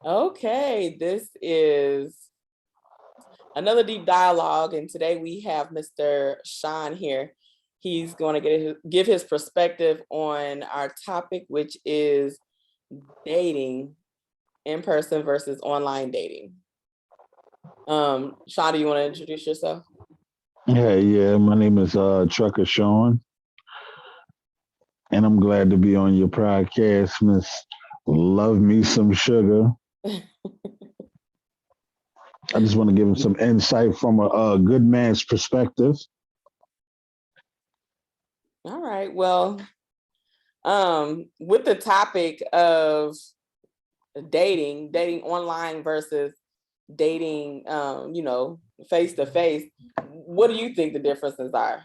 Okay, this is another deep dialogue, and today we have Mr. Sean here. He's going to give his perspective on our topic, which is dating in person versus online dating. Sean, do you want to introduce yourself? Yeah. My name is Trucker Sean, and I'm glad to be on your podcast, Miss Love Me Some Sugar. I just want to give him some insight from a good man's perspective. All right. Well, with the topic of dating online versus dating, face to face, what do you think the differences are?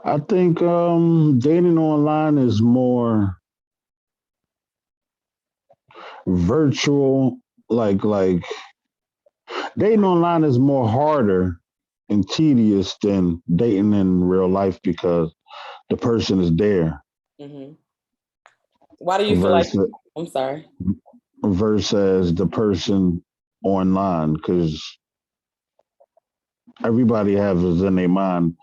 I think dating online is more virtual, like dating online is more harder and tedious than dating in real life because the person is there Hmm. Why do you feel like? versus I'm sorry. versus the person online because everybody has in their mind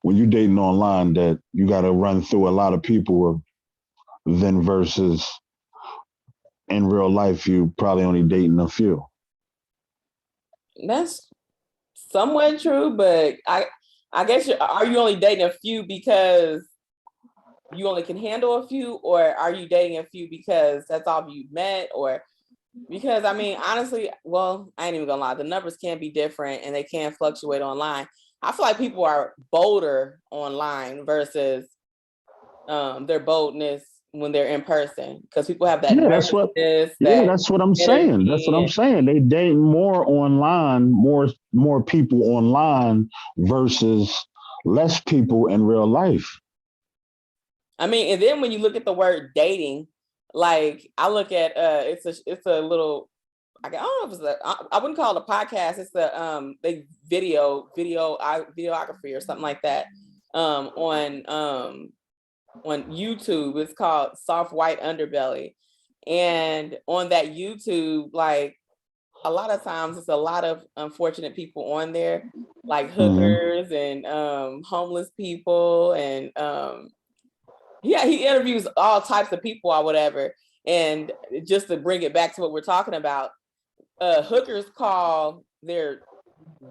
when you're dating online that you got to run through a lot of people then versus in real life you probably only dating a few. That's somewhat true, but I guess are you only dating a few because you only can handle a few, or are you dating a few because that's all you met, or because I mean, honestly, well, I ain't even gonna lie, the numbers can be different and they can fluctuate online. I feel like people are bolder online versus their boldness when they're in person because people have that Yeah, that's what. nervousness, Yeah, that that's what I'm saying. That's what energy. I'm saying. They date more online, more people online versus less people in real life. I mean, and then when you look at the word dating, like I look at it's a little, I don't know if it's I wouldn't call it a podcast. It's a they videography or something like that. On YouTube. It's called Soft White Underbelly. And on that YouTube, like a lot of times it's a lot of unfortunate people on there, like Hmm. hookers and homeless people. And yeah, he interviews all types of people or whatever. And just to bring it back to what we're talking about, hookers call their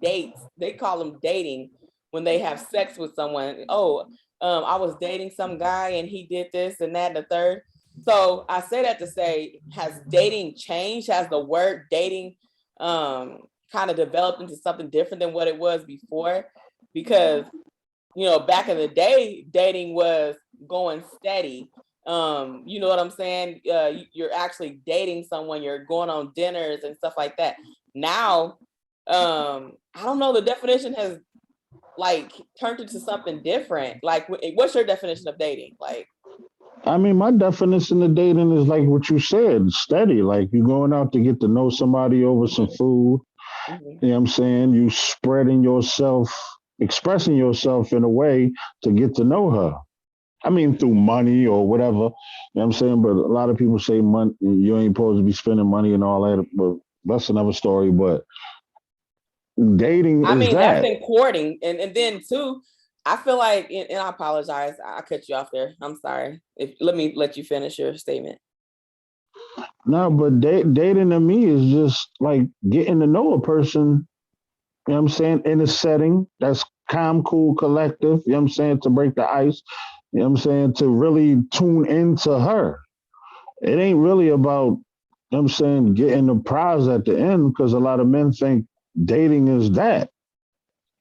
dates, they call them dating when they have sex with someone. Oh, I was dating some guy and he did this and that and the third. So I say that to say, has dating changed? Has the word dating kind of developed into something different than what it was before? Because back in the day, dating was going steady. You know what I'm saying? You're actually dating someone, you're going on dinners and stuff like that. Now, I don't know, the definition has like turned into something different. Like, what's your definition of dating? Like, I mean, my definition of dating is like what you said, steady. Like you going out to get to know somebody over some mm-hmm, food. mm-hmm. You know what I'm saying? You spreading yourself, expressing yourself in a way to get to know her. I mean, through money or whatever. You know what I'm saying? But a lot of people say money, you ain't supposed to be spending money and all that. But that's another story. But dating I is mean, that's that. in courting, and then too, I feel like, and I apologize, I cut you off there. I'm sorry. If let me let you finish your statement. No, but dating to me is just like getting to know a person, you know what I'm saying, in a setting that's calm, cool, collective, you know what I'm saying, to break the ice, you know what I'm saying, to really tune into her. It ain't really about, you know what I'm saying, getting the prize at the end because a lot of men think dating is that.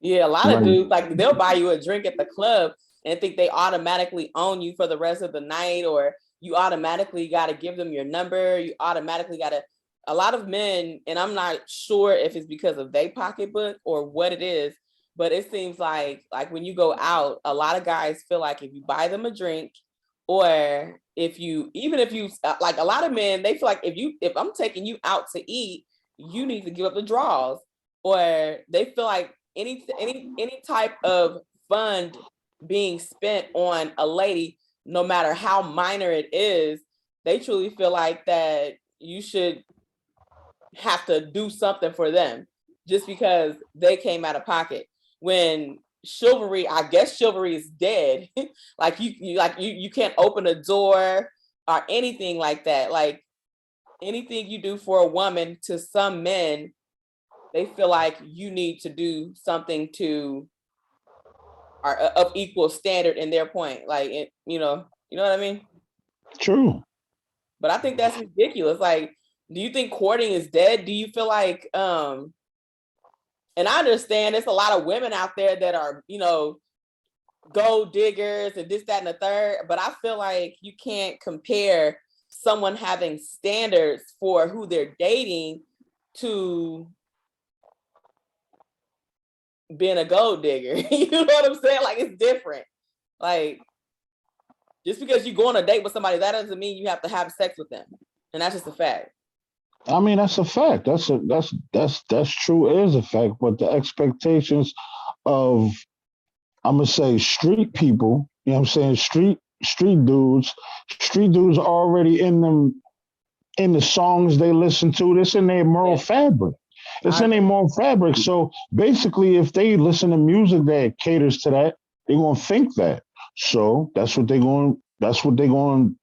Yeah, a lot of Like, dudes like they'll buy you a drink at the club and think they automatically own you for the rest of the night, or you automatically got to give them your number. You automatically got to. A lot of men, and I'm not sure if it's because of their pocketbook or what it is, but it seems like when you go out, a lot of guys feel like if you buy them a drink, or if you even if you like a lot of men, they feel like if I'm taking you out to eat, you need to give up the draws, or they feel like any type of fund being spent on a lady, no matter how minor it is, they truly feel like that. you should have to do something for them just because they came out of pocket. When chivalry, I guess chivalry is dead. Like you can't open a door or anything like that. Like anything you do for a woman, to some men, they feel like you need to do something to are of equal standard in their point. Like it, you know what I mean? True. But I think that's ridiculous. Like, do you think courting is dead? Do you feel like and I understand there's a lot of women out there that are, gold diggers and this, that, and the third, but I feel like you can't compare someone having standards for who they're dating to being a gold digger. You know what I'm saying? Like, it's different. Like, just because you go on a date with somebody, that doesn't mean you have to have sex with them. And that's just a fact. I mean, that's a fact. That's true is a fact. But the expectations of, I'm gonna say, street people, you know what I'm saying, street dudes are already in them, in the songs they listen to. This in their moral fabric. It's in their moral fabric. So basically, if they listen to music that caters to that, they're gonna think that. So that's what they're going. That's what they're going.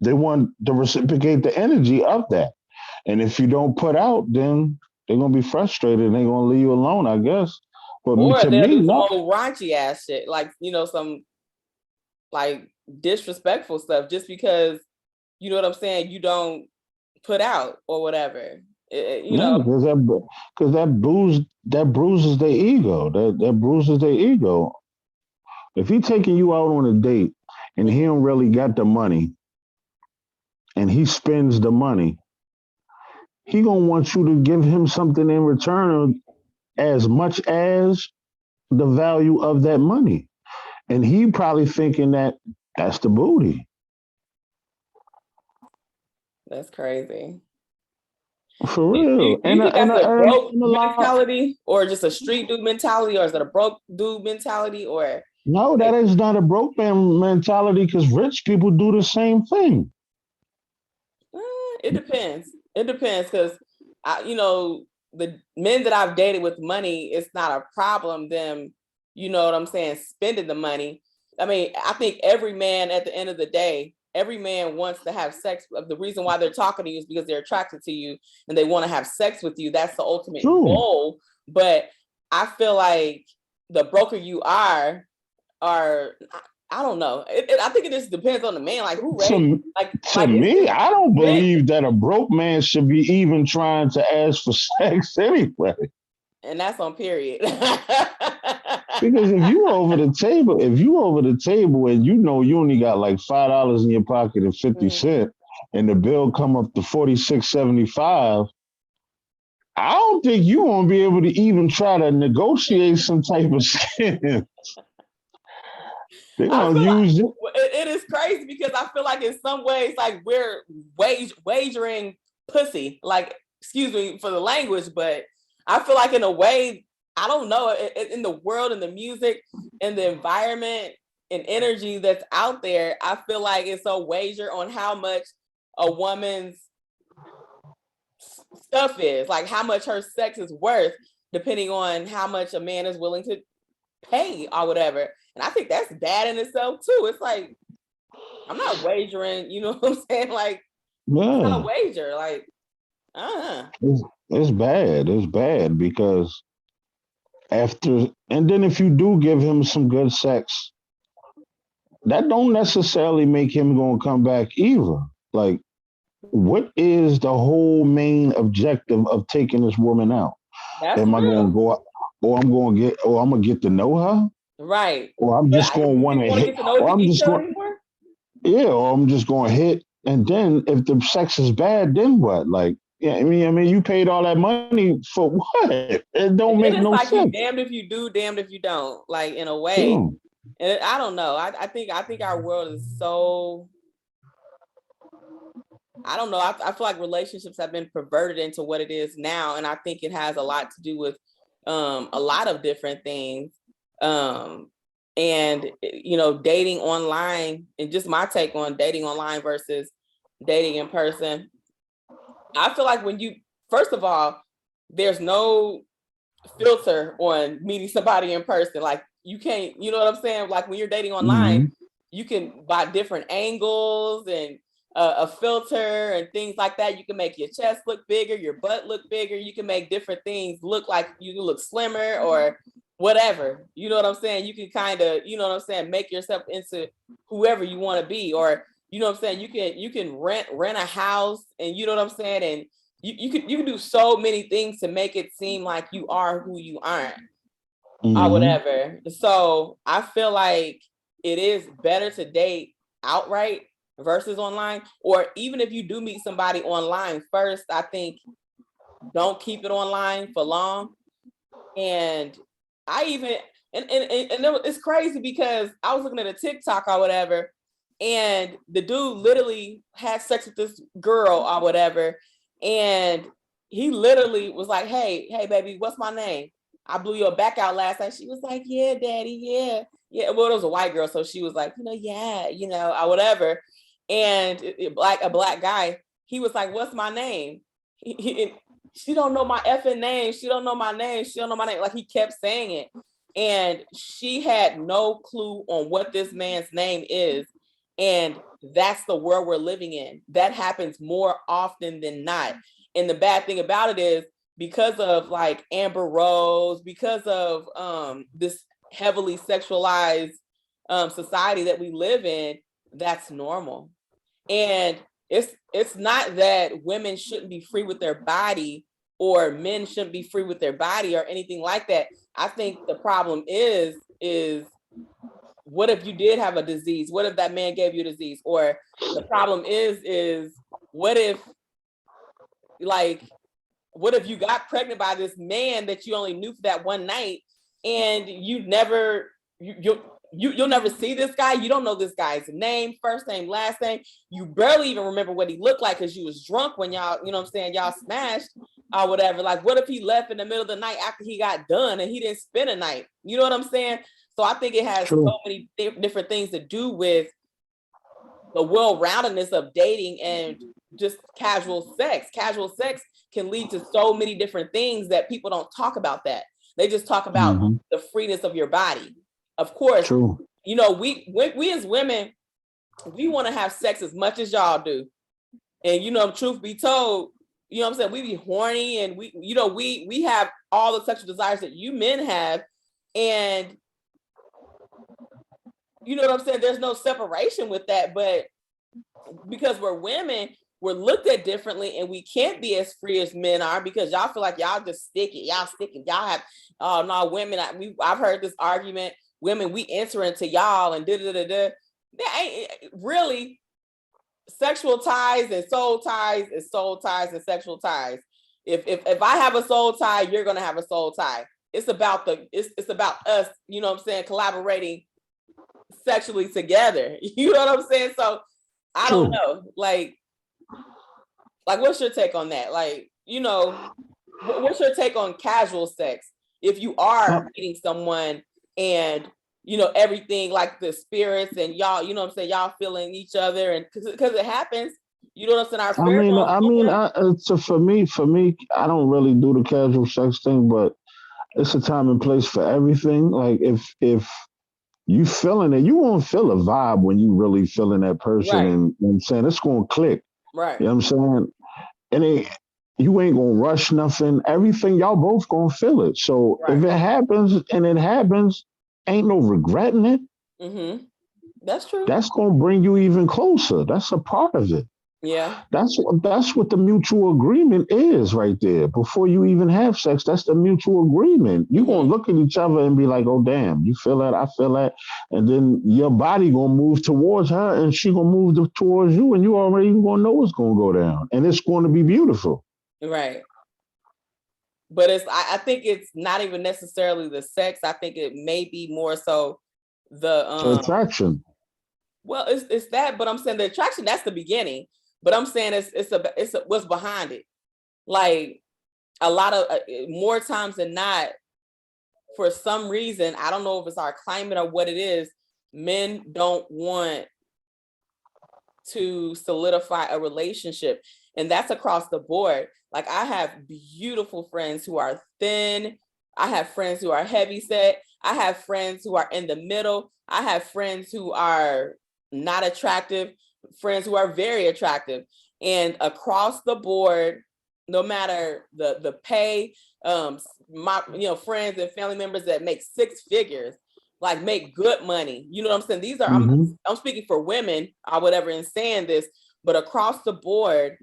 They want to reciprocate the energy of that. And if you don't put out, then they're gonna be frustrated and they're gonna leave you alone, I guess. But Or to they'll me, do some no. old raunchy ass shit, like, some like disrespectful stuff just because, you know what I'm saying, you don't put out or whatever. Yeah, because that bruises their ego. That bruises their ego. If he taking you out on a date and he don't really got the money and he spends the money, he gonna want you to give him something in return as much as the value of that money. And he probably thinking that that's the booty. That's crazy. For Do you, real. do you think that's a broke And a lot. mentality, or just a street dude mentality, or is it a broke dude mentality, or No, that like, is not a broke man mentality because rich people do the same thing. it depends. It depends because the men that I've dated with money, it's not a problem them, you know what I'm saying, spending the money. I mean, I think every man at the end of the day, every man wants to have sex. The reason why they're talking to you is because they're attracted to you and they want to have sex with you. That's the ultimate True. goal. But I feel like the broker you are, I don't know. I think it just depends on the man. Like, who raised, To, to like me, I don't men, believe that a broke man should be even trying to ask for sex anyway. and that's on period. Because if you over the table and you know you only got like $5 in your pocket and 50 cents, and the bill come up to 46.75, I don't think you won't be able to even try to negotiate some type of skin. They're I gonna feel use it. like it is crazy because I feel like in some ways, like, we're wagering pussy. Like, excuse me for the language, but I feel like in a way, I don't know, in the world and the music and the environment and energy that's out there, I feel like it's a wager on how much a woman's stuff is, like how much her sex is worth, depending on how much a man is willing to pay or whatever. And I think that's bad in itself too. It's like, I'm not wagering, you know what I'm saying? Like, it's not a Yeah, wager. Like, uh-huh. it's bad. It's bad because after, and then if you do give him some good sex, that don't necessarily make him gonna come back either. Like, what is the whole main objective of taking this woman out? That's Am I gonna real. go out, or I'm gonna get to know her, Right. or I'm But just gonna want people to want to hit, get to know or I'm each just other going, anymore. yeah, or I'm just gonna hit, and then if the sex is bad, then what? Like, yeah, I mean, you paid all that money for what? It And don't then make it's no like, you sense. damned if you do, damned if you don't, like, in a way. True. And I don't know. I think our world is so, I don't know. I feel like relationships have been perverted into what it is now. And I think it has a lot to do with a lot of different things. Um, and, dating online, and just my take on dating online versus dating in person. I feel like first of all, there's no filter on meeting somebody in person. Like you can't, you know what I'm saying? Like when you're dating online, Mm-hmm. you can buy different angles and a filter and things like that. You can make your chest look bigger, your butt look bigger. You can make different things look like you look slimmer or whatever. You know what I'm saying? You can kind of, you know what I'm saying, make yourself into whoever you want to be. Or you know what I'm saying, you can rent a house, and you know what I'm saying, and you can do so many things to make it seem like you are who you aren't, or Mm-hmm. whatever. So I feel like it is better to date outright versus online. Or even if you do meet somebody online first, I think don't keep it online for long. And I even it's crazy because I was looking at a TikTok or whatever, and the dude literally had sex with this girl or whatever, and he literally was like, hey baby, what's my name? I blew your back out last night. She was like, yeah daddy, yeah. Well, it was a white girl, so she was like, yeah, or whatever. And a black guy, he was like, what's my name? She don't know my effing name. She don't know my name. She don't know my name. Like he kept saying it. And she had no clue on what this man's name is. And that's the world we're living in. That happens more often than not. And the bad thing about it is, because of like Amber Rose, because of this heavily sexualized society that we live in, that's normal. And it's not that women shouldn't be free with their body, or men shouldn't be free with their body, or anything like that. I think the problem is what if you did have a disease? What if that man gave you a disease? Or the problem is what if, like, what if you got pregnant by this man that you only knew for that one night, and you'll never see this guy. You don't know this guy's name, first name, last name. You barely even remember what he looked like because you was drunk when y'all, you know what I'm saying, y'all smashed or whatever. Like, what if he left in the middle of the night after he got done and he didn't spend a night? You know what I'm saying? So I think it has True. so many different things to do with the well-roundedness of dating and just casual sex. Casual sex can lead to so many different things that people don't talk about that. They just talk about Mm-hmm. the freeness of your body. Of course, True. we as women, we want to have sex as much as y'all do. And truth be told, you know what I'm saying, we be horny, and we have all the sexual desires that you men have. And you know what I'm saying, there's no separation with that. But because we're women, we're looked at differently, and we can't be as free as men are, because y'all feel like y'all just stick it. Y'all have, oh no, women, I've heard this argument, women, we enter into y'all and da. That ain't really. Sexual ties and soul ties is soul ties and sexual ties. If I have a soul tie, you're gonna have a soul tie. It's about it's about us, you know what I'm saying, collaborating sexually together. You know what I'm saying? So I don't True. know. Like what's your take on that? Like, what's your take on casual sex? If you Uh, are meeting someone, and everything, like the spirits, and y'all, you know what I'm saying, y'all feeling each other, and because it happens, you know what I'm saying, our I mean, pheromones going. so for me, I don't really do the casual sex thing, but it's a time and place for everything. Like if you feeling it, you won't feel a vibe when you really feeling that person, Right, and you know what I'm saying, it's gonna click. right, You know what I'm saying? And you ain't gonna rush nothing. Everything, y'all both gonna feel it. So if right. it happens and it happens, ain't no regretting it. Mm-hmm. That's true. That's gonna bring you even closer. That's a part of it. Yeah. That's what the mutual agreement is right there. Before you even have sex, that's the mutual agreement. You're gonna Mm-hmm. look at each other and be like, "Oh damn, you feel that? I feel that," and then your body gonna move towards her, and she gonna move towards you, and you already gonna know what's gonna go down, and it's going to be beautiful. Right. But I think it's not even necessarily the sex. I think it may be more so the Attraction. well, it's that, but I'm saying the attraction, that's the beginning. But I'm saying it's what's behind it. Like a lot of more times than not, for some reason, I don't know if it's our climate or what it is, men don't want to solidify a relationship. And that's across the board. Like, I have beautiful friends who are thin. I have friends who are heavy set. I have friends who are in the middle. I have friends who are not attractive, friends who are very attractive. And across the board, no matter the pay, my friends and family members that make six figures, like make good money. You know what I'm saying? These are I'm speaking for women or whatever in saying this, but across the board,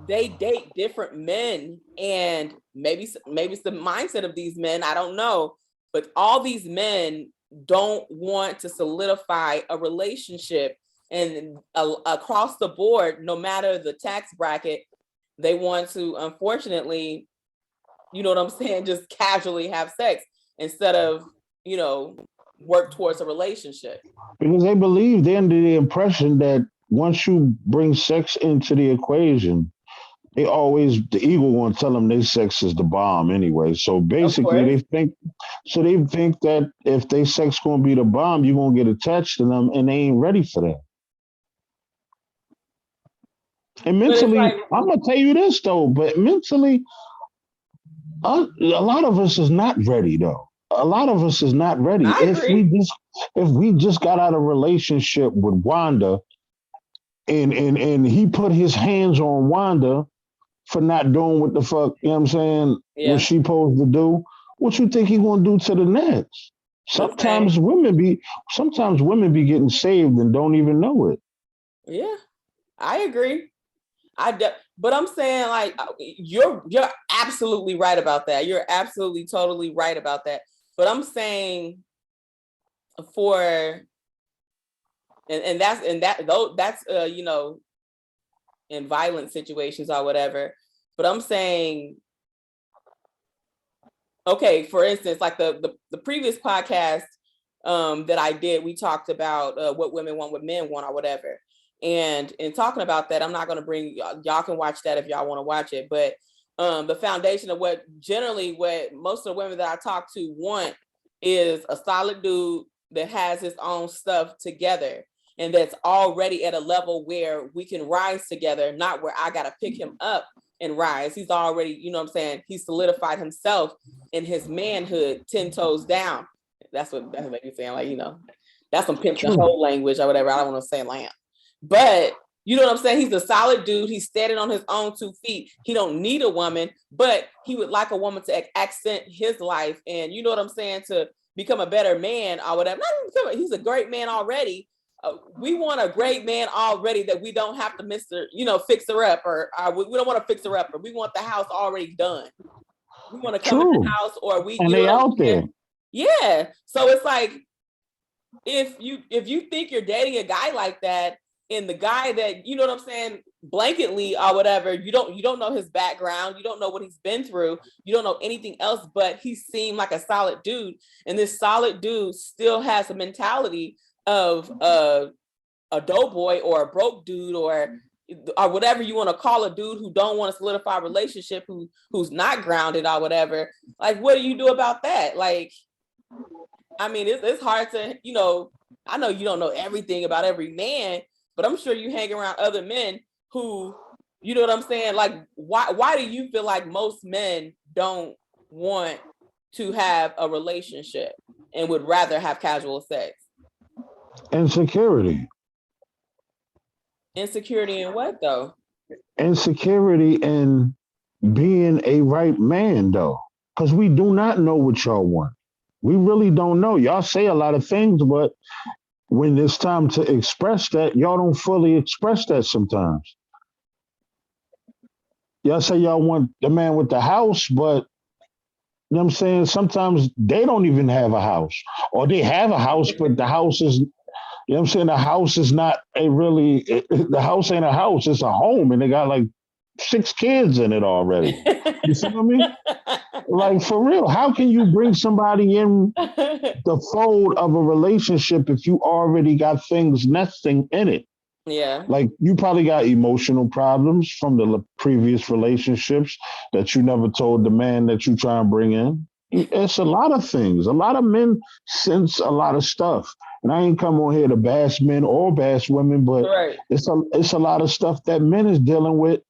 they date different men, and maybe it's the mindset of these men, I don't know, but all these men don't want to solidify a relationship, and across the board, no matter the tax bracket, they want to, unfortunately, you know what I'm saying, just casually have sex instead of, work towards a relationship. Because they believe, they're under the impression that once you bring sex into the equation, the ego want to tell them their sex is the bomb anyway. So basically they think that if they sex gonna be the bomb, you're gonna get attached to them, and they ain't ready for that. And mentally, I'm gonna tell you this though, but mentally, a lot of us is not ready though. A lot of us is not ready. If we just got out of a relationship with Wanda, and he put his hands on Wanda for not doing what the fuck, you know what I'm saying, what she supposed to do, what you think he gonna do to the next? Sometimes women be getting saved and don't even know it. Yeah, I agree. But I'm saying, like, you're absolutely right about that. You're absolutely totally right about that. But I'm saying that's in violent situations or whatever. But I'm saying, okay, for instance, like the previous podcast that I did, we talked about what women want, what men want, or whatever. And in talking about that, I'm not going to bring y'all can watch that if y'all want to watch it. But the foundation of what most of the women that I talk to want is a solid dude that has his own stuff together, and that's already at a level where we can rise together, not where I got to pick him up and rise. He's already, you know what I'm saying, he solidified himself in his manhood 10 toes down. That's what you're saying, like, that's some pimp the whole language or whatever. I don't want to say lamb. But you know what I'm saying? He's a solid dude. He's standing on his own 2 feet. He don't need a woman, but he would like a woman to accent his life. And you know what I'm saying? To become a better man or whatever. He's a great man already. We want a great man already that we don't have to fix her up, or we don't want to fix her up, or we want the house already done. We want to come in the house, or and they out there. Yeah. So it's like, if you think you're dating a guy like that, and the guy that, you know what I'm saying, blanketly or whatever, you don't know his background, you don't know what he's been through, you don't know anything else, but he seemed like a solid dude, and this solid dude still has a mentality of a doughboy or a broke dude or whatever you want to call a dude who don't want to solidify a relationship, who's not grounded or whatever. Like, what do you do about that? Like, I mean, it's hard to, I know you don't know everything about every man, but I'm sure you hang around other men who, you know what I'm saying? Like, why do you feel like most men don't want to have a relationship and would rather have casual sex? Insecurity. Insecurity in what, though? Insecurity in being a right man, though. Because we do not know what y'all want. We really don't know. Y'all say a lot of things, but when it's time to express that, y'all don't fully express that sometimes. Y'all say y'all want the man with the house, but you know what I'm saying? Sometimes they don't even have a house. Or they have a house, but the house is, you know what I'm saying? The house is not the house ain't a house, it's a home, and they got like 6 kids in it already. You see what I mean? Like, for real, how can you bring somebody in the fold of a relationship if you already got things nesting in it? Yeah. Like, you probably got emotional problems from the previous relationships that you never told the man that you try and bring in. It's a lot of things. A lot of men sense a lot of stuff. And I ain't come on here to bash men or bash women, but Right. it's a lot of stuff that men is dealing with.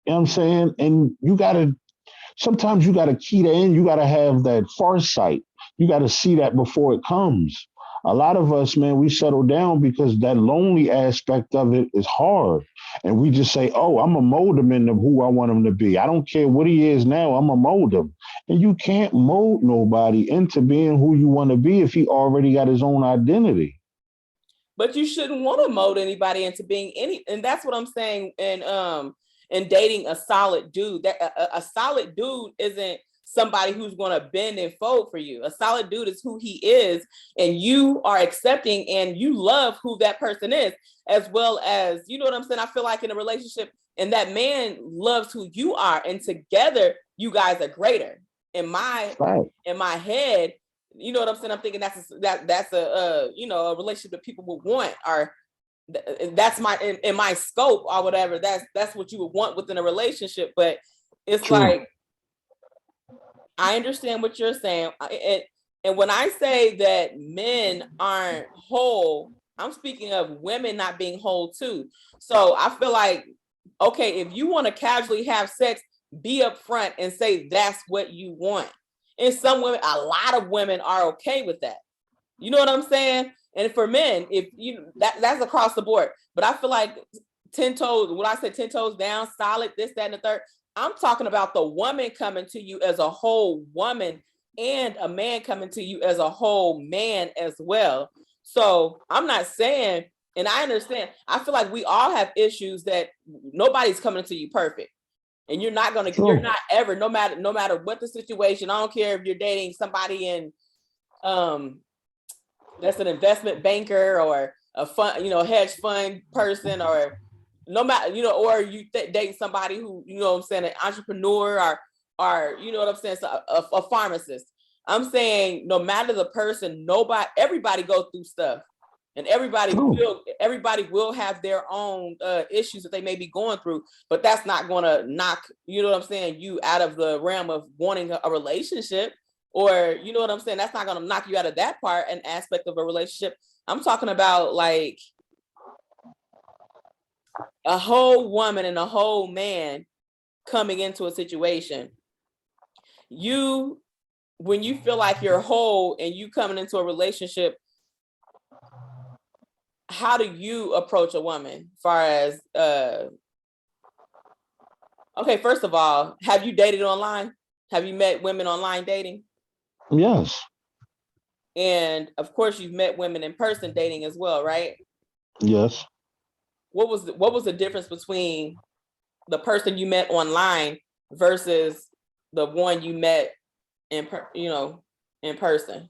You know what I'm saying? And you gotta sometimes you gotta key that in. You gotta have that foresight. You gotta see that before it comes. A lot of us, man, we settle down because that lonely aspect of it is hard. And we just say, oh, I'm going to mold him into who I want him to be. I don't care what he is now, I'm going to mold him. And you can't mold nobody into being who you want to be if he already got his own identity. But you shouldn't want to mold anybody into being any, and that's what I'm saying. And dating a solid dude, that a solid dude isn't somebody who's going to bend and fold for you. A solid dude is who he is, and you are accepting and you love who that person is, as well as, you know what I'm saying? I feel like in a relationship, and that man loves who you are, and together you guys are greater. Right. In my head, you know what I'm saying? I'm thinking that's a you know, a relationship that people would want, or that's my in my scope or whatever. That's what you would want within a relationship. But it's True. like, I understand what you're saying, and when I say that men aren't whole, I'm speaking of women not being whole too. So I feel like, okay, if you want to casually have sex, be upfront and say that's what you want. And some women, a lot of women are okay with that. You know what I'm saying? And for men, if you that's across the board. But I feel like 10 toes, when I say 10 toes down, solid, this, that, and the third, I'm talking about the woman coming to you as a whole woman, and a man coming to you as a whole man as well. So I'm not saying, and I understand, I feel like we all have issues that nobody's coming to you perfect. And you're not you're not ever, no matter what the situation. I don't care if you're dating somebody in that's an investment banker or a fund, you know, hedge fund person, or no matter, you know, or you date somebody who, you know what I'm saying, an entrepreneur, or you know what I'm saying, so a pharmacist. I'm saying no matter the person, everybody goes through stuff, and everybody will have their own issues that they may be going through, but that's not going to knock, you know what I'm saying, you out of the realm of wanting a relationship. Or, you know what I'm saying, that's not going to knock you out of that part and aspect of a relationship. I'm talking about like a whole woman and a whole man coming into a situation. When you feel like you're whole and you coming into a relationship, how do you approach a woman as far as okay, first of all, have you dated online? Have you met women online dating? Yes. And of course you've met women in person dating as well, right? Yes. What was the difference between the person you met online versus the one you met in person?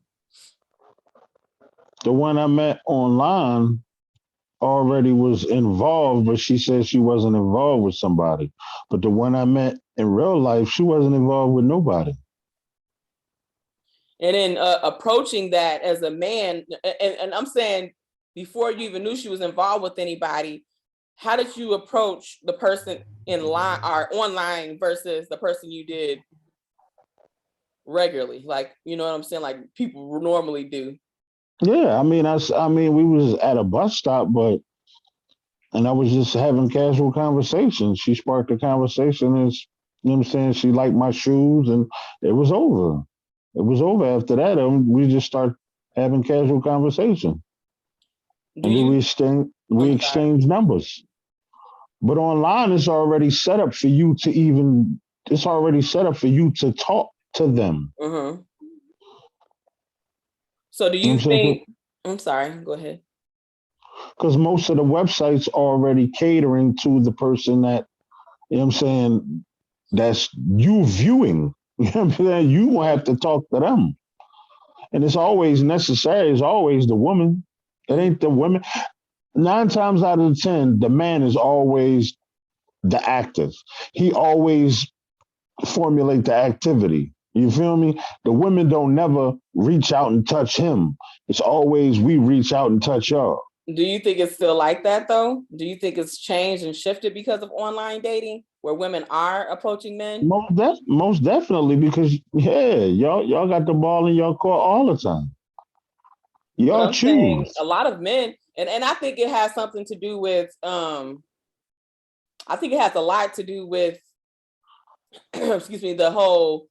The one I met online already was involved, but she said she wasn't involved with somebody. But the one I met in real life, she wasn't involved with nobody. And then approaching that as a man, and I'm saying before you even knew she was involved with anybody, how did you approach the person in line or online versus the person you did regularly? Like, you know what I'm saying? Like people normally do. Yeah, I mean, we was at a bus stop, and I was just having casual conversations. She sparked a conversation, and you know what I'm saying. She liked my shoes, and it was over. It was over after that, and we just start having casual conversation, Do and then you? we I'm sorry. exchange numbers. But online, it's already set up for you to even. It's already set up for you to talk to them. Mm-hmm. So do You know you what I'm saying? think? I'm sorry. Go ahead. Because most of the websites are already catering to the person that, you know what I'm saying, that's you viewing. You know what I'm saying? You gonna have to talk to them. And it's always necessary, it's always the woman. It ain't the women. 9 times out of 10, the man is always the active. He always formulate the activity. You feel me? The women don't never reach out and touch him. It's always we reach out and touch y'all. Do you think it's still like that though? Do you think it's changed and shifted because of online dating, where women are approaching men? Most definitely, because yeah, y'all got the ball in your court all the time. But Y'all I'm saying choose. a lot of men, and I think it has something to do with I think it has a lot to do with excuse me, the whole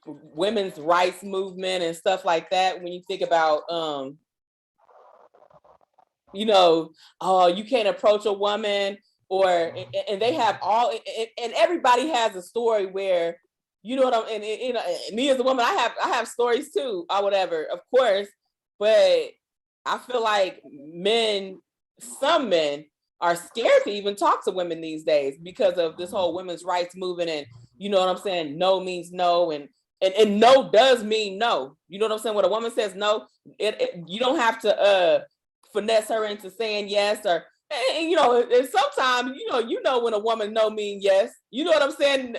women's rights movement and stuff like that. When you think about you know, oh, you can't approach a woman, or and they have all, and everybody has a story where, you know what I'm, and you know, me as a woman, I have stories too, or whatever, of course, but I feel like some men are scared to even talk to women these days because of this whole women's rights movement, and you know what I'm saying, no means no, and no does mean no. You know what I'm saying? When a woman says no, you don't have to finesse her into saying yes, or and, you know, and sometimes you know when a woman no mean yes. You know what I'm saying?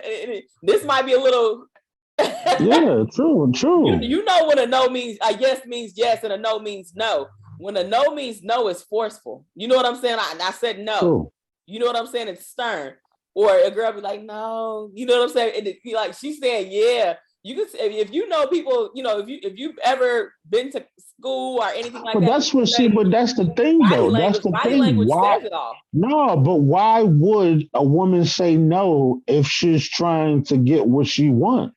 This might be a little Yeah, true, true, you know when a no means a yes means yes and a no means no. When a no means no, it's forceful. You know what I'm saying? I said no. true. You know what I'm saying? It's stern. Or a girl be like, no. You know what I'm saying? And it, like she's saying, yeah. You can, if you know people, you know, if you've ever been to school or anything like But that, that's what see, say but that's the thing though. That's the body thing. language Why says it all. no, but why would a woman say no if she's trying to get what she wants?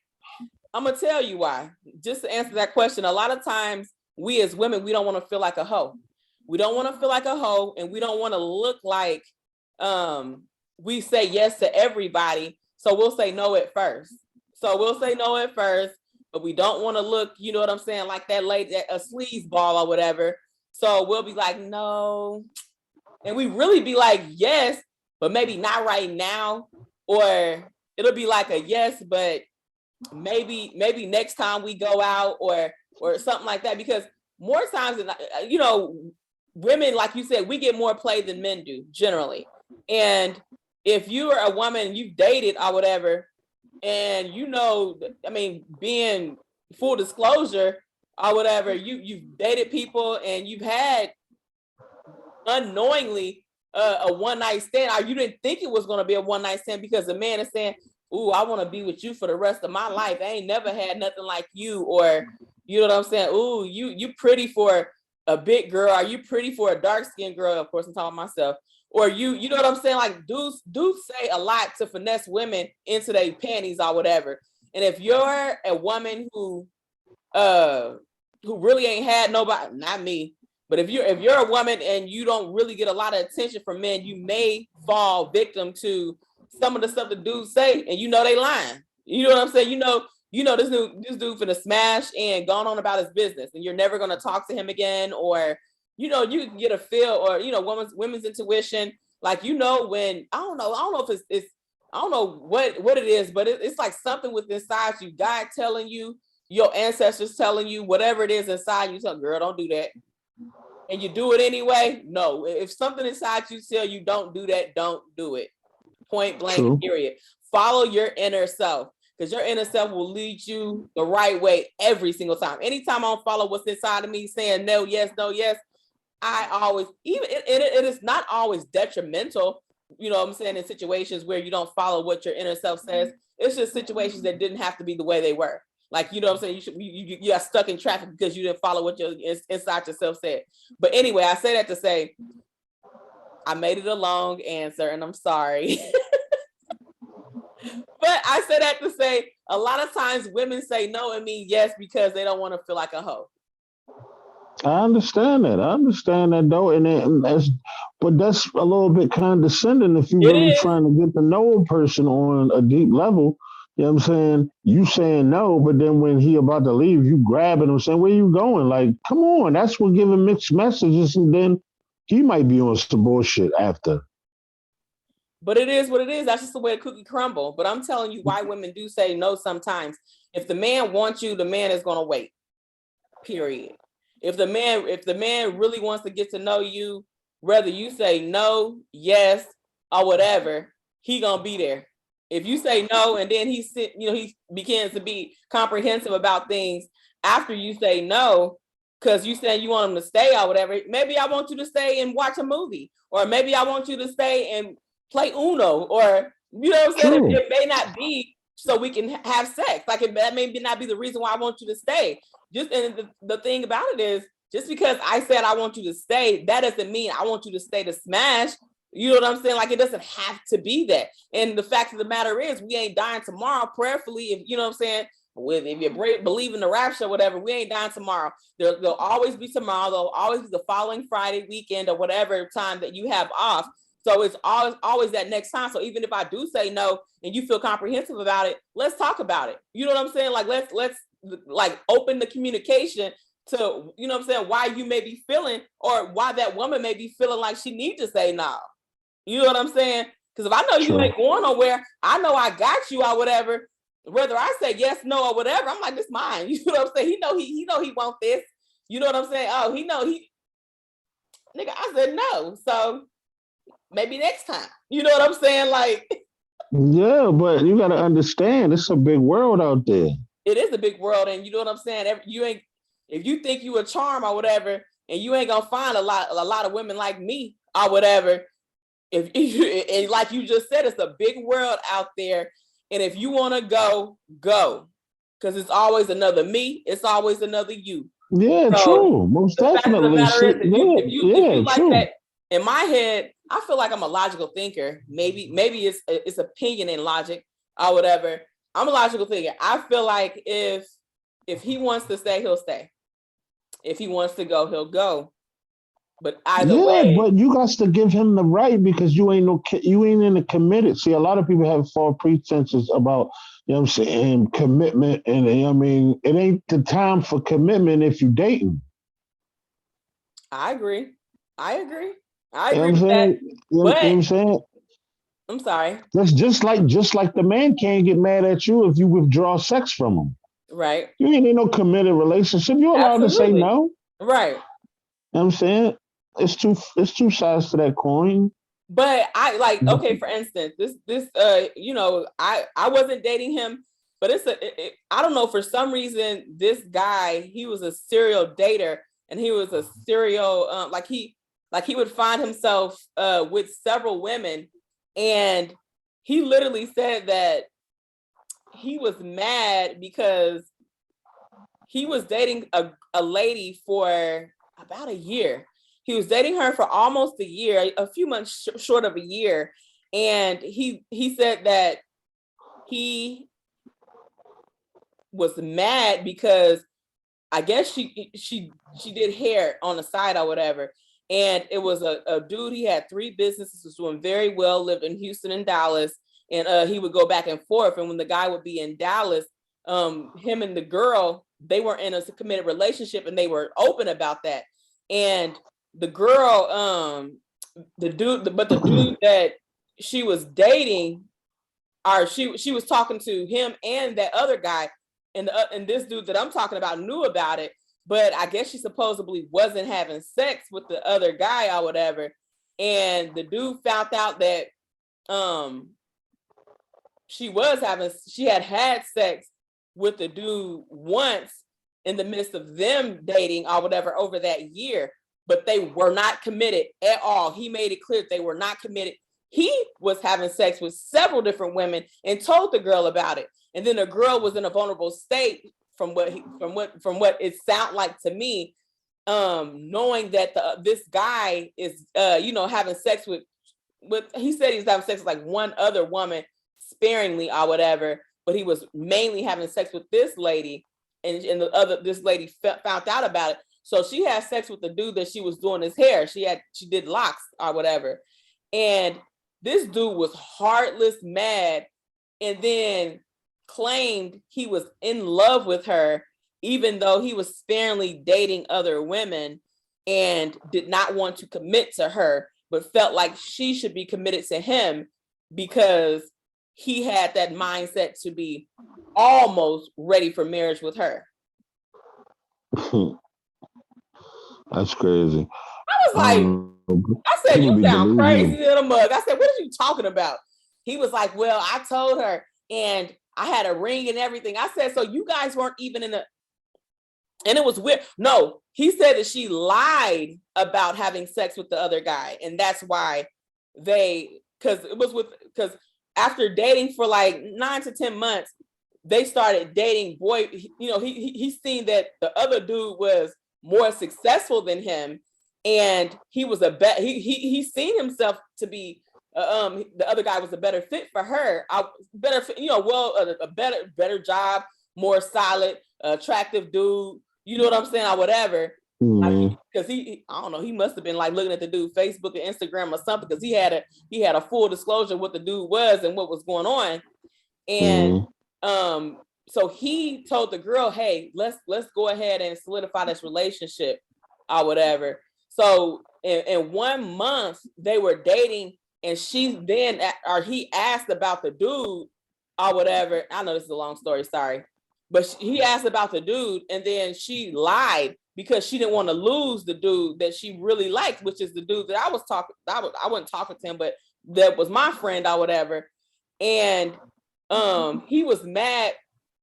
I'm gonna tell you why. Just to answer that question, a lot of times we as women, we don't want to feel like a hoe. We don't want to feel like a hoe, and we don't want to look like we say yes to everybody. So we'll say no at first. But we don't want to look, you know what I'm saying, like that lady, a sleaze ball or whatever. So we'll be like, no. And we really be like, yes, but maybe not right now. Or it'll be like a yes, but maybe next time we go out, or something like that, because more times than you know, women, like you said, we get more play than men do generally. And if you are a woman and you've dated or whatever, and you know, I mean, being full disclosure or whatever, you've dated people and you've had unknowingly a one night stand, or you didn't think it was going to be a one night stand, because the man is saying, ooh, I want to be with you for the rest of my life. I ain't never had nothing like you. Or you know what I'm saying? Ooh, you pretty for a big girl. Are you pretty for a dark skinned girl? Of course, I'm talking myself. Or you know what I'm saying? Like dudes say a lot to finesse women into their panties or whatever. And if you're a woman uh who really ain't had nobody, not me, but if you're a woman and you don't really get a lot of attention from men, you may fall victim to some of the stuff the dudes say, and you know they lying. You know what I'm saying? You know this dude finna smash and gone on about his business, and you're never gonna talk to him again. Or you can get a feel, or women's intuition. Like when I don't know if it's I don't know what it is, but it's like something with inside you, God telling you, your ancestors telling you, whatever it is inside you, tell girl, don't do that, and you do it anyway. No, if something inside you tell you don't do that, don't do it. Point blank, True. period. Follow your inner self, because your inner self will lead you the right way every single time. Anytime I don't follow what's inside of me saying no, yes, no, yes, I always, even it is not always detrimental, you know what I'm saying, in situations where you don't follow what your inner self says. It's just situations that didn't have to be the way they were. Like, you know what I'm saying? You got stuck in traffic because you didn't follow what your inside yourself said. But anyway, I say that to say I made it a long answer, and I'm sorry. But I say that to say a lot of times women say no and mean yes because they don't want to feel like a hoe. I understand that. I understand that though, and but that's a little bit condescending if you're It really is. trying to get to know a person on a deep level. You know what I'm saying? You saying no, but then when he about to leave, you grabbing him saying, "Where you going?" Like, come on, that's what giving mixed messages, and then he might be on some bullshit after. But it is what it is. That's just the way the cookie crumble. But I'm telling you why women do say no sometimes. If the man wants you, the man is gonna wait. Period. If the man really wants to get to know you, whether you say no, yes, or whatever, he gonna be there. If you say no and then he begins to be comprehensive about things after you say no, because you saying you want them to stay or whatever. Maybe I want you to stay and watch a movie, or maybe I want you to stay and play Uno, or you know what I'm saying? It may not be so we can have sex. Like that may not be the reason why I want you to stay. Just and the thing about it is, just because I said I want you to stay, that doesn't mean I want you to stay to smash. You know what I'm saying? Like it doesn't have to be that. And the fact of the matter is, we ain't dying tomorrow. Prayerfully, if you know what I'm saying. If you believe in the rapture or whatever, we ain't dying tomorrow. There'll always be tomorrow. There'll always be the following Friday, weekend, or whatever time that you have off. So it's always that next time. So even if I do say no and you feel comprehensive about it, let's talk about it. You know what I'm saying? Like let's like open the communication to, you know what I'm saying, why you may be feeling, or why that woman may be feeling like she needs to say no. You know what I'm saying? Because if I know you ain't going nowhere, I know I got you or whatever. Whether I say yes, no, or whatever, I'm like, this mine. You know what I'm saying? He know he want this. You know what I'm saying? Oh, he know he. Nigga, I said no. So maybe next time. You know what I'm saying? Like, yeah, but you got to understand, it's a big world out there. It is a big world, and you know what I'm saying. You ain't, if you think you a charm or whatever, and you ain't gonna find a lot of women like me or whatever. If and like you just said, it's a big world out there. And if you want to go, because it's always another me. It's always another you. Yeah, so true. Most the fact of the definitely. matter is, if you like true. that, in my head, I feel like I'm a logical thinker. Maybe it's opinion and logic or whatever. I'm a logical thinker. I feel like if he wants to stay, he'll stay. If he wants to go, he'll go. But either way, but you got to give him the right, because you ain't in the committed. See, a lot of people have false pretenses about, you know what I'm saying, commitment, and I mean, it ain't the time for commitment if you dating. I agree. I agree You know what I'm with that. saying? You know what But I'm saying? I'm sorry. That's just like the man can't get mad at you if you withdraw sex from him. Right. You ain't in no committed relationship. You're allowed to say Absolutely. no. Right. You know what I'm saying? It's two sides to that coin. But I like, okay, for instance, this you know, I wasn't dating him, but I don't know, for some reason this guy, he was a serial dater, and he was a serial like he would find himself with several women, and he literally said that he was mad because he was dating a lady for about a year. He was dating her for almost a year, a few months short of a year. And he said that he was mad because I guess she did hair on the side or whatever. And it was a dude, he had 3 businesses, was doing very well, lived in Houston and Dallas. And he would go back and forth. And when the guy would be in Dallas, him and the girl, they were in a committed relationship, and they were open about that. And the girl, the dude that she was dating, or she was talking to him and that other guy, and this dude that I'm talking about knew about it, but I guess she supposedly wasn't having sex with the other guy or whatever. And the dude found out that she had sex with the dude once in the midst of them dating or whatever over that year, but they were not committed at all. He made it clear they were not committed. He was having sex with several different women and told the girl about it. And then the girl was in a vulnerable state, from what it sounded like to me, knowing that this guy is having sex with he said he was having sex with like one other woman sparingly or whatever, but he was mainly having sex with this lady, and this lady found out about it. So she had sex with the dude that she was doing his hair. She did locks or whatever. And this dude was heartless mad, and then claimed he was in love with her, even though he was sparingly dating other women, and did not want to commit to her, but felt like she should be committed to him because he had that mindset to be almost ready for marriage with her. That's crazy. I was like, I said, you sound crazy in a mug. I said, what are you talking about? He was like, well, I told her, and I had a ring and everything. I said, so you guys weren't even in a, And it was weird. No, he said that she lied about having sex with the other guy. And that's why because after dating for like 9 to 10 months, they started dating. Boy, he seen that the other dude was more successful than him, and he was he seen himself to be the other guy was a better fit for her. Better fit, a better job, more solid, attractive dude. You know what I'm saying, or whatever. Because I don't know, he must have been like looking at the dude Facebook and Instagram or something, because he had a full disclosure what the dude was and what was going on. And so he told the girl, hey, let's go ahead and solidify this relationship or whatever. So in 1 month they were dating, and he asked about the dude or whatever. I know this is a long story, sorry. But he asked about the dude, and then she lied because she didn't want to lose the dude that she really liked, which is the dude that I wasn't talking to him, but that was my friend or whatever. And he was mad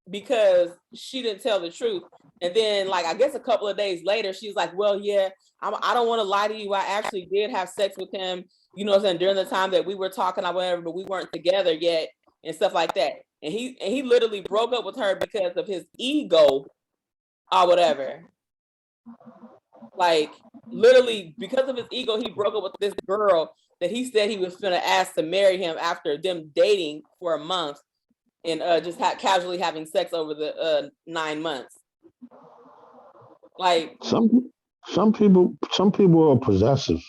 because she didn't tell the truth. And then, like, I guess a couple of days later, she's like, well, yeah, I don't want to lie to you. I actually did have sex with him, you know what I'm saying, during the time that we were talking or whatever, but we weren't together yet and stuff like that. And he literally broke up with her because of his ego or whatever. Like, literally, because of his ego, he broke up with this girl that he said he was going to ask to marry him after them dating for a month and just casually having sex over the 9 months. Like, some people are possessive.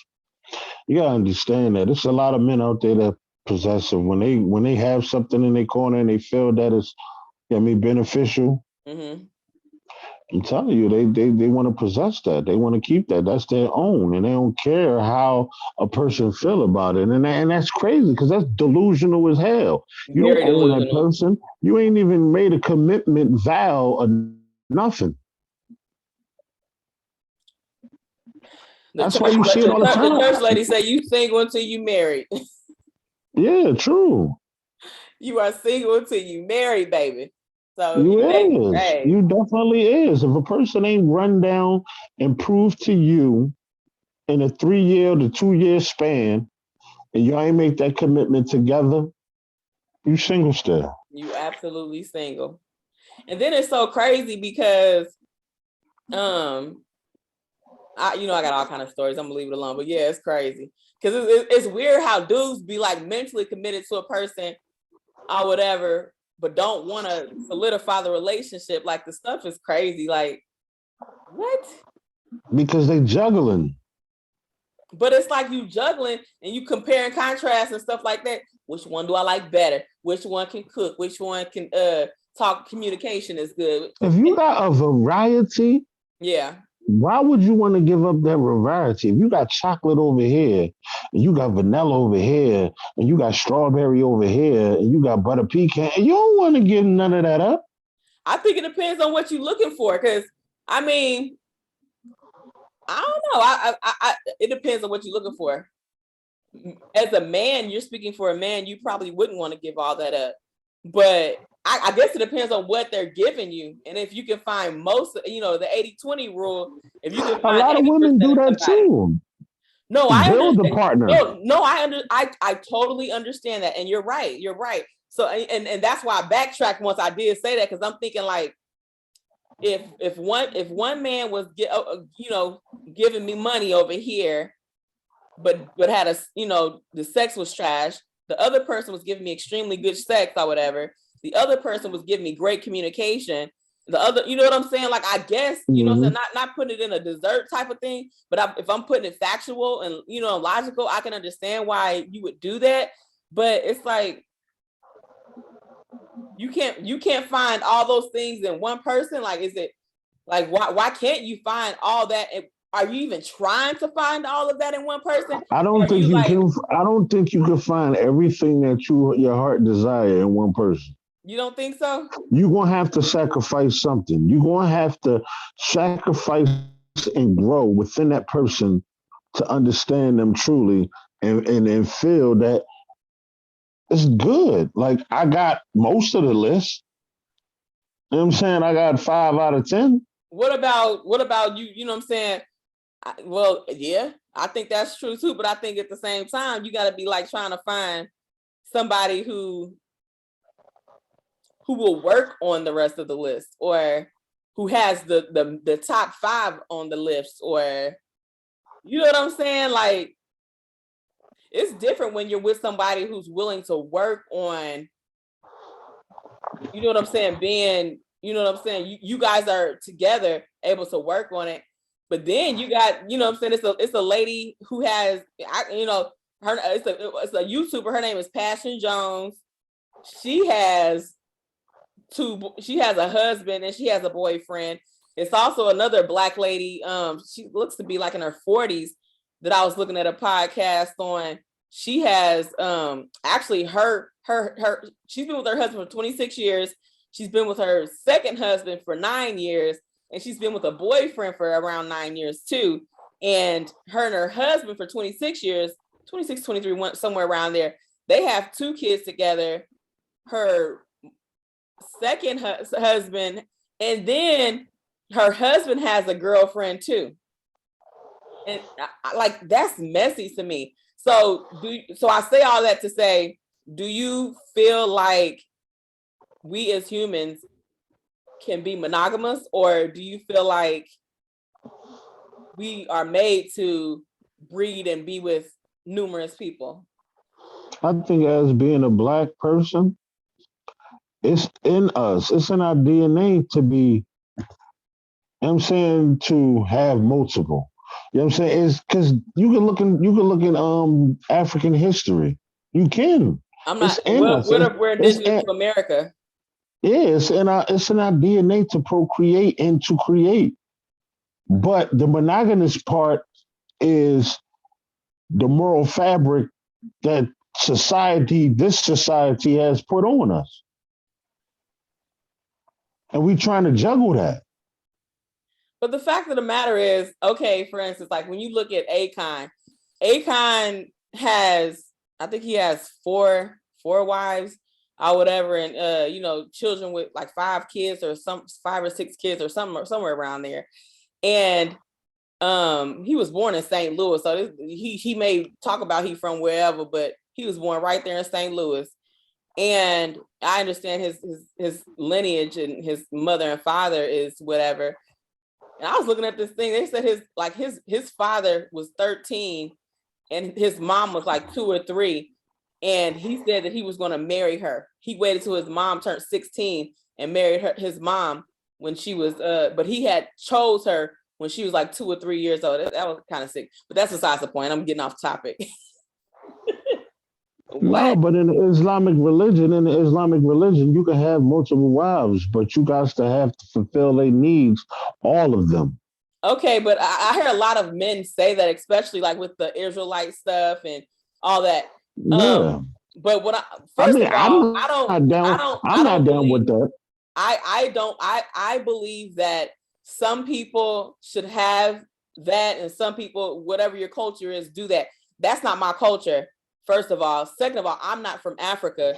You gotta understand that. There's a lot of men out there that possessive. When they have something in their corner and they feel that it's beneficial. Mm-hmm. I'm telling you, they want to possess that. They want to keep that. That's their own, and they don't care how a person feel about it. And that's crazy, because that's delusional as hell. You Very don't own that delusional. person. You ain't even made a commitment vow or nothing. That's why you see it all the time. The church lady say you single until you married. Yeah, true. You are single until you married, baby. So You definitely is. If a person ain't run down and prove to you in a 3-year to 2-year span, and y'all ain't make that commitment together, you single still. You absolutely single. And then it's so crazy because I got all kind of stories. I'm gonna leave it alone, but yeah, it's crazy because it's weird how dudes be like mentally committed to a person or whatever, but don't want to solidify the relationship. Like, the stuff is crazy. Like, what? Because they juggling. But it's like you juggling and you compare and contrast and stuff like that. Which one do I like better? Which one can cook? Which one can talk? Communication is good. If you got a variety, yeah. Why would you want to give up that variety? If you got chocolate over here, and you got vanilla over here, and you got strawberry over here, and you got butter pecan, you don't want to give none of that up. I think it depends on what you're looking for, because I mean, I don't know. It depends on what you're looking for. As a man, you're speaking for a man, you probably wouldn't want to give all that up. But I guess it depends on what they're giving you. And if you can find most, the 80-20 rule, if you can find a lot of women do that too. No, I build a partner. I totally understand that. And you're right. So, and that's why I backtracked once I did say that, because I'm thinking, like, if one man was giving me money over here, but had the sex was trash, the other person was giving me extremely good sex or whatever, the other person was giving me great communication, the other, you know what I'm saying? Like, I guess, so not putting it in a dessert type of thing, but if I'm putting it factual and, logical, I can understand why you would do that. But it's like, you can't find all those things in one person. Like, is it like, why can't you find all that? Are you even trying to find all of that in one person? I don't think you can. I don't think you can find everything that your heart desire in one person. You don't think so? You're gonna have to sacrifice something. You're gonna have to sacrifice and grow within that person to understand them truly and feel that it's good. Like, I got most of the list. You know what I'm saying? I got 5 out of 10. what about you? You know what I'm saying? Well, yeah, I think that's true too. But I think at the same time, you got to be like trying to find somebody who will work on the rest of the list, or who has the top 5 on the list, or you know what I'm saying? Like, it's different when you're with somebody who's willing to work on, you know what I'm saying, being, you know what I'm saying, you guys are together able to work on it. But then you got, you know what I'm saying, it's a lady who has, you know, her, it's a YouTuber, her name is Passion Jones. She has a husband and she has a boyfriend. It's also another Black lady, she looks to be like in her 40s, that I was looking at a podcast on. She has actually she's been with her husband for 26 years. She's been with her second husband for 9 years, and she's been with a boyfriend for around 9 years too. And her husband for 26 years, 26, 23, somewhere around there. They have 2 kids together. Her second husband, and then her husband has a girlfriend too. And like, that's messy to me. So I say all that to say, do you feel like we as humans can be monogamous, or do you feel like we are made to breed and be with numerous people? I think as being a Black person, it's in us. It's in our DNA to be, you know what I'm saying, to have multiple. You know what I'm saying? It's because you can look in African history. You can. I'm It's not, in us. what if we're It's indigenous to America? yeah, it's in our DNA to procreate and to create. But the monogamous part is the moral fabric that this society has put on us. And we trying to juggle that. But the fact of the matter is, okay, for instance, like when you look at Akon has, I think he has four wives or whatever, and you know, children with like 5 kids or 5 or 6 kids or somewhere around there. And he was born in St. Louis, so he may talk about he from wherever, but he was born right there in St. Louis. And I understand his lineage, and his mother and father is whatever. And I was looking at this thing. They said his father was 13 and his mom was like 2 or 3. And he said that he was going to marry her. He waited till his mom turned 16 and married his mom when she was, but he had chose her when she was like 2 or 3 years old. That was kind of sick, but that's besides the point. I'm getting off topic. No, What? but in the Islamic religion, you can have multiple wives, but you got to have to fulfill their needs, all of them. Okay, but I hear a lot of men say that, especially like with the Israelite stuff and all that. Yeah. But I first mean, of I'm all, not down. I'm I not don't down believe, with that. I believe that some people should have that, and some people, whatever your culture is, do that. That's not my culture, first of all. Second of all, I'm not from Africa.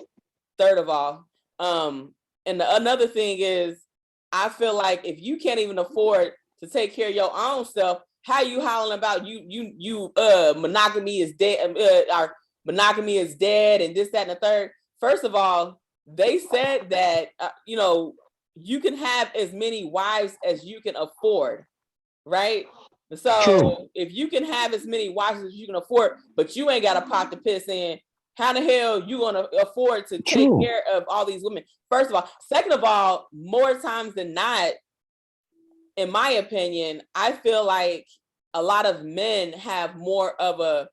Third of all, and another thing is, I feel like if you can't even afford to take care of your own self, how you howling about monogamy is dead, our monogamy is dead, and this, that, and the third. First of all, they said that you know, you can have as many wives as you can afford, right? True. So if you can have as many wives as you can afford, but you ain't got a pot to piss in, how the hell you gonna afford to take True. care of all these women? First of all. Second of all, more times than not, in my opinion, I feel like a lot of men have more of a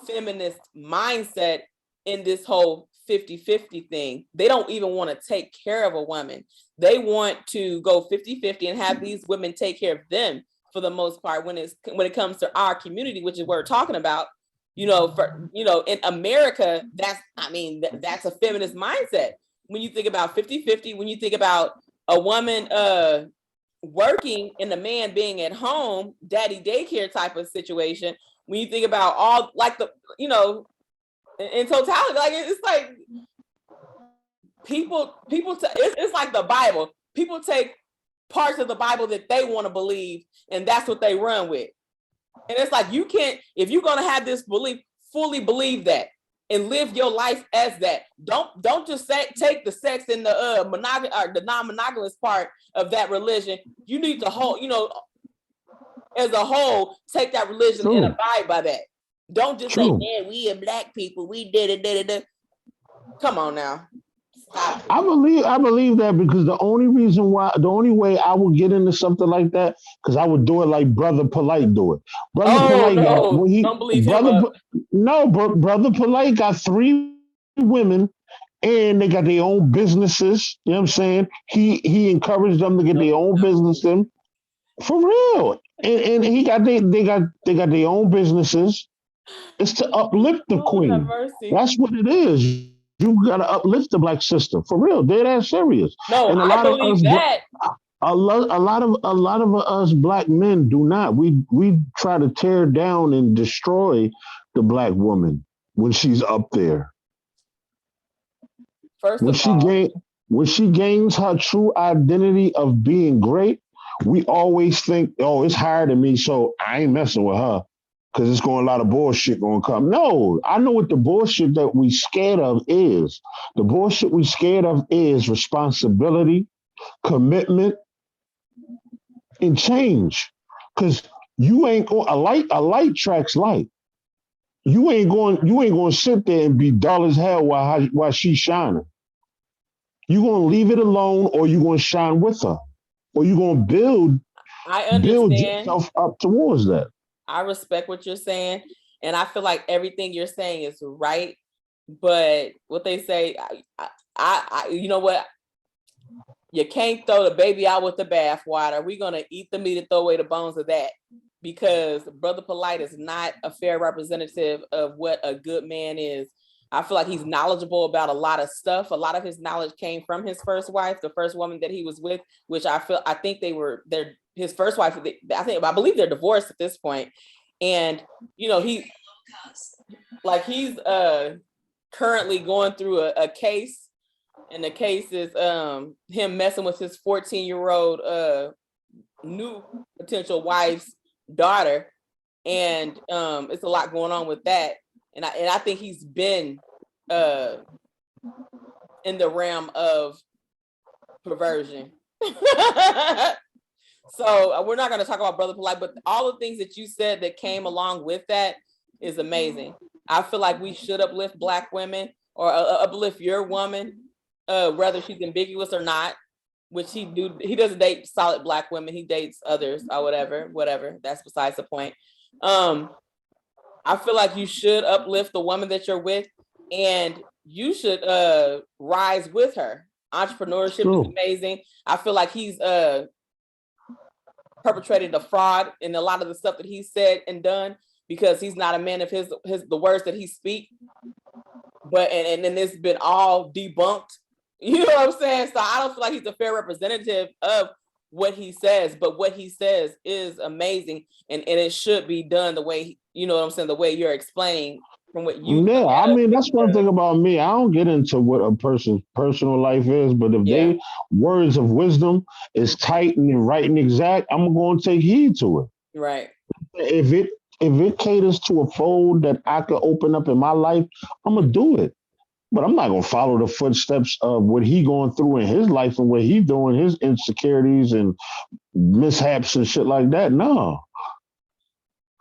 feminist mindset in this whole 50-50 thing. They don't even want to take care of a woman. They want to go 50-50 and have these women take care of them for the most part when it comes to our community, which is what we're talking about. You know, in America, that's a feminist mindset. When you think about 50-50, when you think about a woman working and the man being at home, daddy daycare type of situation, when you think about all like the, you know, in totality, like it's like it's like the Bible. People take parts of the Bible that they want to believe, and that's what they run with. And it's like, you can't, if you're going to have this belief, fully believe that and live your life as that. Don't just take the sex and the non-monogamous part of that religion. You need to hold, as a whole, take that religion and abide by that. Don't just say, man, we are Black people, we did it. Come on now. Stop. I believe that, because the only way I would get into something like that, because I would do it like Brother Polite do it. Don't believe him. Brother Polite got 3 women, and they got their own businesses. You know what I'm saying? He encouraged them to get their own businesses. For real. And he got they got their own businesses. It's to uplift the queen. That's what it is. You gotta uplift the Black sister. For real. They're that serious. No, and I believe that. A lot of us Black men do not. We try to tear down and destroy the Black woman when she's up there. When she gains her true identity of being great, we always think, oh, it's higher than me, so I ain't messing with her because it's going a lot of bullshit going to come. No, I know what the bullshit that we scared of is. The bullshit we scared of is responsibility, commitment, and change. Because you ain't going, a light tracks light. You ain't going to sit there and be dull as hell while she's shining. You going to leave it alone, or you going to shine with her, or you going to build yourself up towards that. I respect what you're saying, and I feel like everything you're saying is right. But what they say, I you know what? You can't throw the baby out with the bathwater. We're gonna eat the meat and throw away the bones of that, because Brother Polite is not a fair representative of what a good man is. I feel like he's knowledgeable about a lot of stuff. A lot of his knowledge came from his first wife, the first woman that he was with, which I think his first wife. I believe they're divorced at this point. And, he's currently going through a case, and the case is him messing with his 14-year-old new potential wife's daughter. And it's a lot going on with that. And I think he's been in the realm of perversion. So we're not going to talk about Brother Polite, but all the things that you said that came along with that is amazing. I feel like we should uplift Black women, or uplift your woman, whether she's ambiguous or not, which he doesn't date solid Black women. He dates others or whatever. That's besides the point. I feel like you should uplift the woman that you're with, and you should rise with her. Entrepreneurship is amazing. I feel like he's perpetrated a fraud in a lot of the stuff that he said and done, because he's not a man of the words that he speaks. But and then it's been all debunked. You know what I'm saying? So I don't feel like he's a fair representative of what he says, but what he says is amazing, and it should be done the way, you know what I'm saying, the way you're explaining from what you. Yeah, I mean, that's one thing about me. I don't get into what a person's personal life is, but if they words of wisdom is tight and right and exact, I'm going to take heed to it. Right. If it caters to a fold that I could open up in my life, I'm gonna do it. But I'm not gonna follow the footsteps of what he going through in his life and what he doing, his insecurities and mishaps and shit like that. No,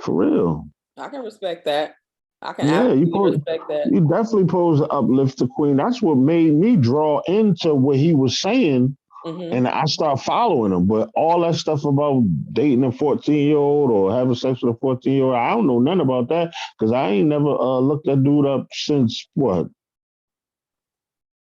for real. I can respect that. I can absolutely respect that. You definitely pose to uplift the queen. That's what made me draw into what he was saying. Mm-hmm. And I start following him. But all that stuff about dating a 14-year-old or having sex with a 14-year-old, I don't know nothing about that, because I ain't never looked that dude up since what?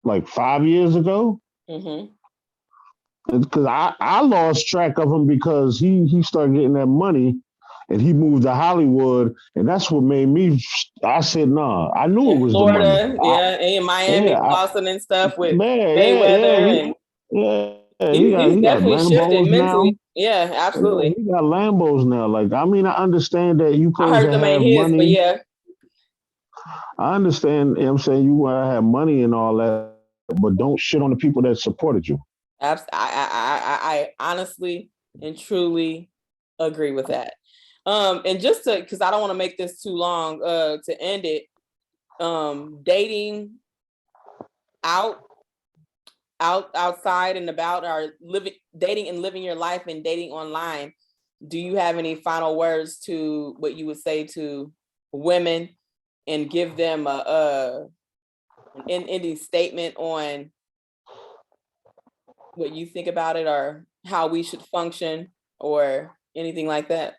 Like 5 years ago? Mm-hmm. Because I lost track of him because he started getting that money and he moved to Hollywood, and that's what made me. I said, nah. I knew it was Florida, the money. and in Miami, Boston, and stuff with Mayweather. He's definitely shifted mentally. Now. Yeah, absolutely. Yeah, he got Lambos now. Like, I mean, I understand that you supposed to have money. But yeah. I understand. You know what I'm saying, you want to have money and all that, but don't shit on the people that supported you. I I honestly and truly agree with that. And just to, because I don't want to make this too long, to end it, dating outside and about, or dating and living your life and dating online. Do you have any final words to what you would say to women, and give them an ending statement on what you think about it, or how we should function, or anything like that,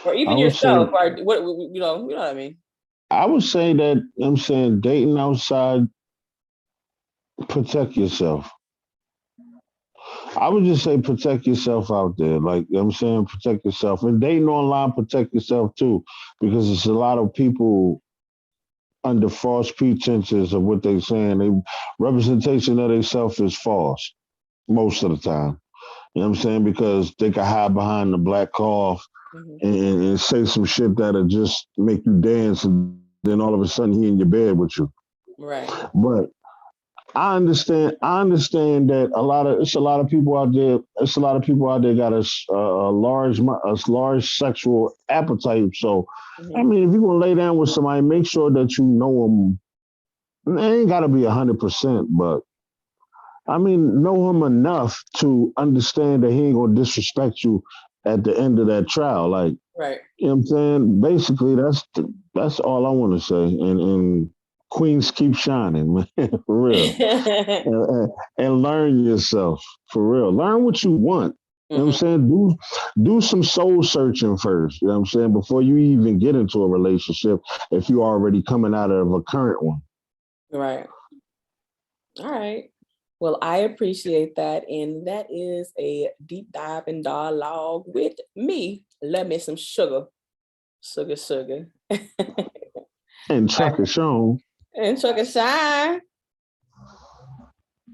or I even would say, yourself, or what you know what I mean? I would say that I'm saying dating outside, protect yourself. I would just say protect yourself out there. Like I'm saying, protect yourself. And dating online, protect yourself too, because it's a lot of people under false pretenses of what they're saying. They representation of themselves is false most of the time. You know what I'm saying? Because they can hide behind the black cloth Mhm. and say some shit that'll just make you dance, and then all of a sudden he in your bed with you. Right. But I understand. I understand that it's a lot of people out there. It's a lot of people out there got a large sexual appetite. So, I Mhm. mean, if you want to lay down with somebody, make sure that you know them. It ain't got to be 100%, but I mean, know him enough to understand that he ain't gonna disrespect you at the end of that trial. Like, Right. you know what I'm saying? Basically, that's all I want to say. And queens keep shining, man, for real. And learn yourself, for real. Learn what you want. You know what I'm Mhm. saying? Do some soul searching first. You know what I'm saying? Before you even get into a relationship, if you're already coming out of a current one. Right. All right. Well, I appreciate that. And that is a deep dive and dialogue with me. Love me some sugar. Sugar, sugar. And Trucker Sean. And sugar shine.